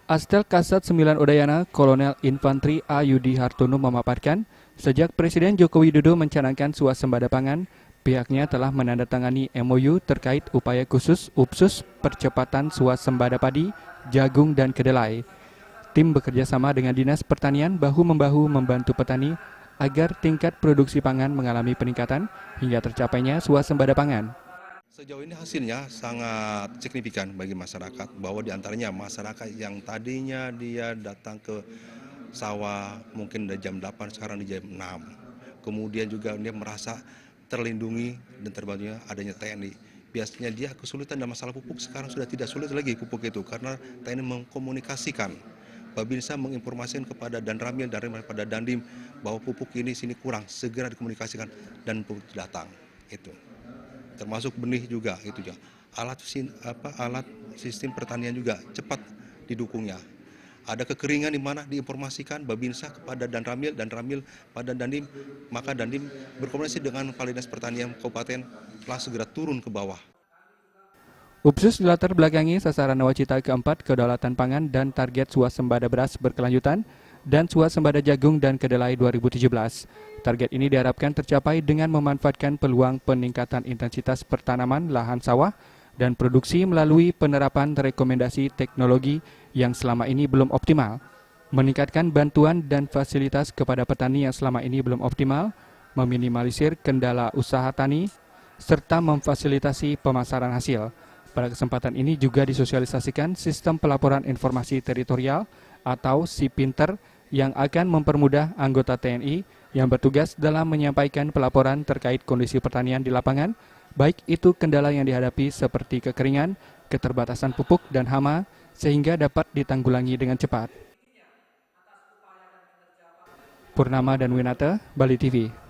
Astel Kasat 9 Udayana, Kolonel Infantri A. Yudi Hartono memaparkan, sejak Presiden Joko Widodo mencanangkan swasembada pangan, pihaknya telah menandatangani MOU terkait upaya khusus UPSUS percepatan swasembada padi, jagung, dan kedelai. Tim bekerjasama dengan Dinas Pertanian bahu-membahu membantu petani agar tingkat produksi pangan mengalami peningkatan hingga tercapainya swasembada pangan. Sejauh ini hasilnya sangat signifikan bagi masyarakat, bahwa diantaranya masyarakat yang tadinya dia datang ke sawah mungkin dari jam 8, sekarang di jam 6. Kemudian juga dia merasa terlindungi dan terbantunya adanya TNI. Biasanya dia kesulitan dalam masalah pupuk, sekarang sudah tidak sulit lagi pupuk itu karena TNI mengkomunikasikan. Babinsa menginformasikan kepada Danramil dan pada Dandim bahwa pupuk ini sini kurang, segera dikomunikasikan dan pupuk datang. Itu termasuk benih juga itu ya. Alat sistem pertanian juga cepat didukungnya. Ada kekeringan di mana diinformasikan Babinsa kepada Danramil pada Dandim, maka Dandim berkomunikasi dengan Kepala Dinas Pertanian Kabupaten telah segera turun ke bawah. UPSUS dilatar belakangi sasaran nawacita keempat kedaulatan pangan dan target swasembada beras berkelanjutan dan swasembada jagung dan kedelai 2017. Target ini diharapkan tercapai dengan memanfaatkan peluang peningkatan intensitas pertanaman lahan sawah dan produksi melalui penerapan rekomendasi teknologi yang selama ini belum optimal, meningkatkan bantuan dan fasilitas kepada petani yang selama ini belum optimal, meminimalisir kendala usaha tani, serta memfasilitasi pemasaran hasil. Pada kesempatan ini juga disosialisasikan sistem pelaporan informasi teritorial atau SIPinter yang akan mempermudah anggota TNI yang bertugas dalam menyampaikan pelaporan terkait kondisi pertanian di lapangan, baik itu kendala yang dihadapi seperti kekeringan, keterbatasan pupuk, dan hama, sehingga dapat ditanggulangi dengan cepat. Purnama dan Winata, Bali TV.